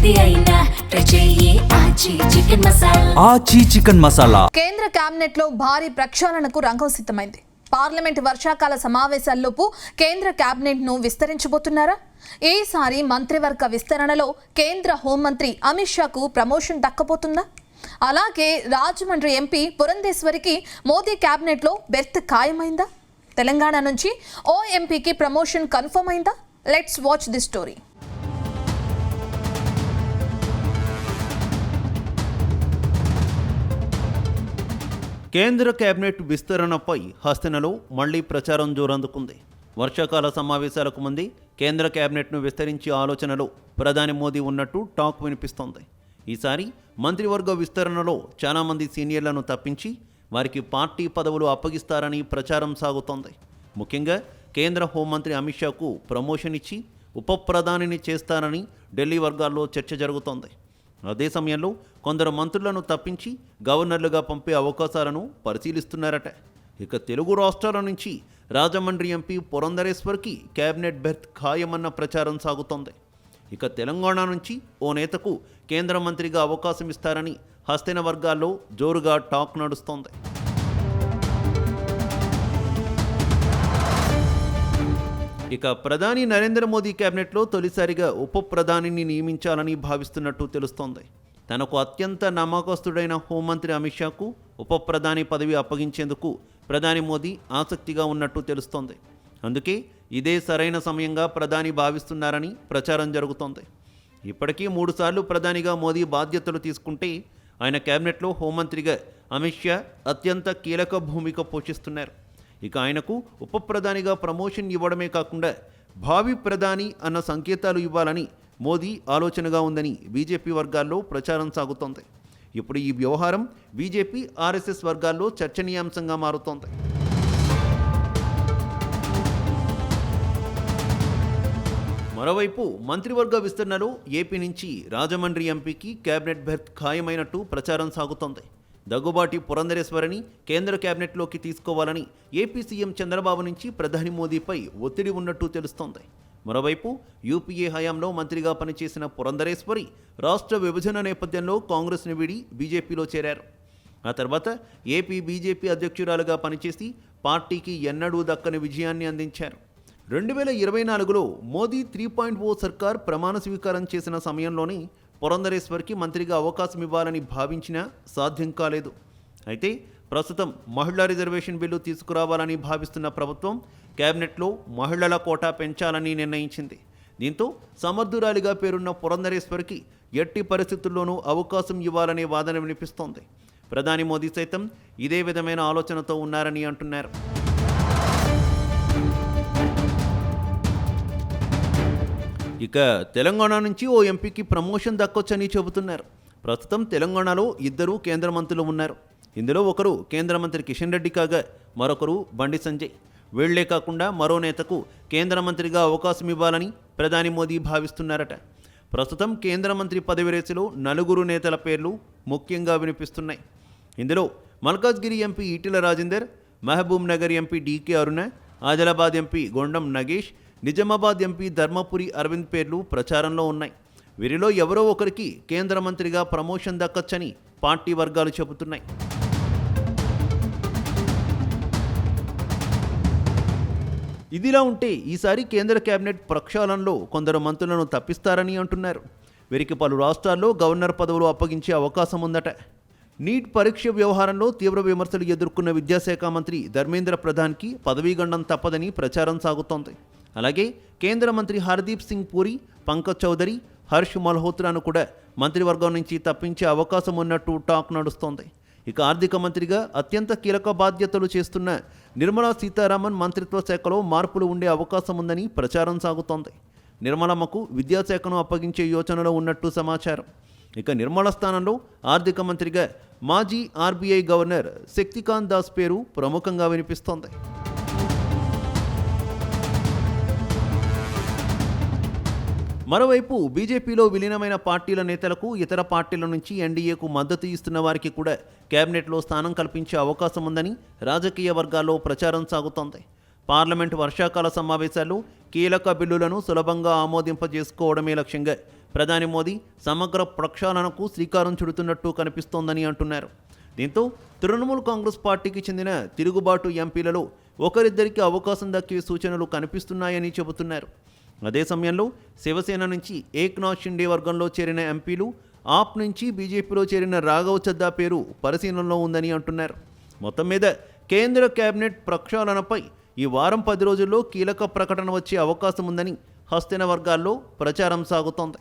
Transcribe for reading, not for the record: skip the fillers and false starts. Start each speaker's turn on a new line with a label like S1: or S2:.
S1: ఏది అయినా ట్రై చెయ్యి ఆచి చికెన్ మసాలా.
S2: కేంద్ర కేబినెట్ లో భారీ ప్రక్షాళనకు రంగం సిద్ధమైంది. పార్లమెంట్ వర్షాకాల సమావేశాల్లోపు కేంద్ర కేబినెట్ ను విస్తరించబోతున్నారా? ఈసారి మంత్రివర్గ విస్తరణలో కేంద్ర హోంమంత్రి అమిత్ షాకు ప్రమోషన్ దక్కబోతుందా? అలాగే రాజమండ్రి ఎంపీ పురంధేశ్వరికి మోదీ కేబినెట్ లో బెర్త్ ఖాయమైందా? తెలంగాణ నుంచి ఓ ఎంపీకి ప్రమోషన్ కన్ఫర్మ్ అయిందా? Let's watch this story.
S3: కేంద్ర కేబినెట్ విస్తరణపై హస్తినలో మళ్లీ ప్రచారం జోరందుకుంది. వర్షాకాల సమావేశాలకు ముందే కేంద్ర కేబినెట్ను విస్తరించే ఆలోచనలో ప్రధాని మోదీ ఉన్నట్టు టాక్ వినిపిస్తోంది. ఈసారి మంత్రివర్గ విస్తరణలో చాలామంది సీనియర్లను తప్పించి వారికి పార్టీ పదవులు అప్పగిస్తారని ప్రచారం సాగుతోంది. ముఖ్యంగా కేంద్ర హోంమంత్రి అమిత్ షాకు ప్రమోషన్ ఇచ్చి ఉప ప్రధానిని చేస్తారని ఢిల్లీ వర్గాల్లో చర్చ జరుగుతోంది. అదే సమయంలో కొందరు మంత్రులను తప్పించి గవర్నర్లుగా పంపే అవకాశాలను పరిశీలిస్తున్నారట. ఇక తెలుగు రాష్ట్రాల నుంచి రాజమండ్రి ఎంపీ పురంధరేశ్వర్కి కేబినెట్ బెర్త్ ఖాయమన్న ప్రచారం సాగుతోంది. ఇక తెలంగాణ నుంచి ఓ నేతకు కేంద్ర మంత్రిగా అవకాశం ఇస్తారని హస్తిన వర్గాల్లో జోరుగా టాక్ నడుస్తోంది. ఇక ప్రధాని నరేంద్ర మోదీ కేబినెట్లో తొలిసారిగా ఉప ప్రధానిని నియమించాలని భావిస్తున్నట్టు తెలుస్తోంది. తనకు అత్యంత నమ్మకస్తుడైన హోంమంత్రి అమిత్ షాకు ఉప ప్రధాని పదవి అప్పగించేందుకు ప్రధాని మోదీ ఆసక్తిగా ఉన్నట్టు తెలుస్తోంది. అందుకే ఇదే సరైన సమయంగా ప్రధాని భావిస్తున్నారని ప్రచారం జరుగుతోంది. ఇప్పటికీ 3 సార్లు ప్రధానిగా మోదీ బాధ్యతలు తీసుకుంటే ఆయన కేబినెట్లో హోంమంత్రిగా అమిత్ షా అత్యంత కీలక భూమిక పోషిస్తున్నారు. ఇక ఆయనకు ఉప ప్రధానిగా ప్రమోషన్ ఇవ్వడమే కాకుండా భావి ప్రధాని అన్న సంకేతాలు ఇవ్వాలని మోదీ ఆలోచనగా ఉందని బీజేపీ వర్గాల్లో ప్రచారం సాగుతోంది. ఇప్పుడు ఈ వ్యవహారం బీజేపీ ఆర్ఎస్ఎస్ వర్గాల్లో చర్చనీయాంశంగా మారుతోంది. మరోవైపు మంత్రివర్గ విస్తరణలో ఏపీ నుంచి రాజమండ్రి ఎంపీకి కేబినెట్ బెర్త్ ఖాయమైనట్టు ప్రచారం సాగుతోంది. దగ్గుబాటి పురంధరేశ్వరిని కేంద్ర కేబినెట్లోకి తీసుకోవాలని ఏపీ సీఎం చంద్రబాబు నుంచి ప్రధాని మోదీపై ఒత్తిడి ఉన్నట్టు తెలుస్తోంది. మరోవైపు యూపీఏ హయాంలో మంత్రిగా పనిచేసిన పురంధరేశ్వరి రాష్ట్ర విభజన నేపథ్యంలో కాంగ్రెస్ను వీడి బీజేపీలో చేరారు. ఆ తర్వాత ఏపీ బీజేపీ అధ్యక్షురాలుగా పనిచేసి పార్టీకి ఎన్నడూ దక్కని విజయాన్ని అందించారు. 2024లో మోదీ 3.0 సర్కార్ ప్రమాణ స్వీకారం చేసిన సమయంలోనే పురంధరేశ్వర్కి మంత్రిగా అవకాశం ఇవ్వాలని భావించినా సాధ్యం కాలేదు. అయితే ప్రస్తుతం మహిళా రిజర్వేషన్ బిల్లు తీసుకురావాలని భావిస్తున్న ప్రభుత్వం కేబినెట్లో మహిళల కోటా పెంచాలని నిర్ణయించింది. దీంతో సమర్థురాలిగా పేరున్న పురంధరేశ్వర్కి ఎట్టి పరిస్థితుల్లోనూ అవకాశం ఇవ్వాలనే వాదన వినిపిస్తోంది. ప్రధాని మోదీ సైతం ఇదే విధమైన ఆలోచనతో ఉన్నారని అంటున్నారు. ఇక తెలంగాణ నుంచి ఓ ఎంపీకి ప్రమోషన్ దక్కొచ్చని చెబుతున్నారు. ప్రస్తుతం తెలంగాణలో 2 కేంద్ర మంత్రులు ఉన్నారు. ఇందులో ఒకరు కేంద్ర మంత్రి కిషన్ రెడ్డి కాగా మరొకరు బండి సంజయ్. వీళ్లే కాకుండా మరో నేతకు కేంద్ర మంత్రిగా అవకాశం ఇవ్వాలని ప్రధాని మోదీ భావిస్తున్నారట. ప్రస్తుతం కేంద్ర మంత్రి పదవి రేసులో 4 నేతల పేర్లు ముఖ్యంగా వినిపిస్తున్నాయి. ఇందులో Malkajgiri MP Etela Rajender, Mahbubnagar MP DK Aruna, Adilabad MP Gondam Nagesh, Nizamabad MP Dharmapuri Arvind పేర్లు ప్రచారంలో ఉన్నాయి. వీరిలో ఎవరో ఒకరికి కేంద్ర మంత్రిగా ప్రమోషన్ దక్కచ్చని పార్టీ వర్గాలు చెబుతున్నాయి. ఇదిలా ఉంటే ఈసారి కేంద్ర కేబినెట్ ప్రక్షాళనలో కొందరు మంత్రులను తప్పిస్తారని అంటున్నారు. వీరికి పలు రాష్ట్రాల్లో గవర్నర్ పదవులు అప్పగించే అవకాశం ఉందట. నీట్ పరీక్ష వ్యవహారంలో తీవ్ర విమర్శలు ఎదుర్కొన్న విద్యాశాఖ మంత్రి ధర్మేంద్ర ప్రధాన్కి పదవీగండం తప్పదని ప్రచారం సాగుతోంది. అలాగే కేంద్ర మంత్రి హర్దీప్ సింగ్ పూరి, పంకజ్ చౌదరి, హర్ష్ మల్హోత్రాను కూడా మంత్రివర్గం నుంచి తప్పించే అవకాశం ఉన్నట్టు టాక్ నడుస్తోంది. ఇక ఆర్థిక మంత్రిగా అత్యంత కీలక బాధ్యతలు చేస్తున్న నిర్మలా సీతారామన్ మంత్రిత్వ శాఖలో మార్పులు ఉండే అవకాశం ఉందని ప్రచారం సాగుతోంది. నిర్మలమ్మకు విద్యాశాఖను అప్పగించే యోచనలో ఉన్నట్టు సమాచారం. ఇక నిర్మల స్థానంలో ఆర్థిక మంత్రిగా మాజీ ఆర్బీఐ గవర్నర్ శక్తికాంత్ దాస్ పేరు ప్రముఖంగా వినిపిస్తోంది. మరోవైపు బీజేపీలో విలీనమైన పార్టీల నేతలకు ఇతర పార్టీల నుంచి ఎన్డీఏకు మద్దతు ఇస్తున్న వారికి కూడా కేబినెట్లో స్థానం కల్పించే అవకాశం ఉందని రాజకీయ వర్గాల్లో ప్రచారం సాగుతోంది. పార్లమెంటు వర్షాకాల సమావేశాల్లో కీలక బిల్లులను సులభంగా ఆమోదింపజేసుకోవడమే లక్ష్యంగా ప్రధాని మోదీ సమగ్ర ప్రక్షాళనకు శ్రీకారం చుడుతున్నట్టు కనిపిస్తోందని అంటున్నారు. దీంతో తృణమూల్ కాంగ్రెస్ పార్టీకి చెందిన తిరుగుబాటు ఎంపీలలో ఒకరిద్దరికి అవకాశం దక్కే సూచనలు కనిపిస్తున్నాయని చెబుతున్నారు. అదే సమయంలో శివసేన నుంచి ఏక్నాథ్ షిండే వర్గంలో చేరిన ఎంపీలు, ఆప్ నుంచి బీజేపీలో చేరిన రాఘవ్ చద్దా పేరు పరిశీలనలో ఉందని అంటున్నారు. మొత్తం మీద కేంద్ర కేబినెట్ ప్రక్షాళనపై ఈ వారం 10 రోజుల్లో కీలక ప్రకటన వచ్చే అవకాశం ఉందని హస్తిన వర్గాల్లో ప్రచారం సాగుతోంది.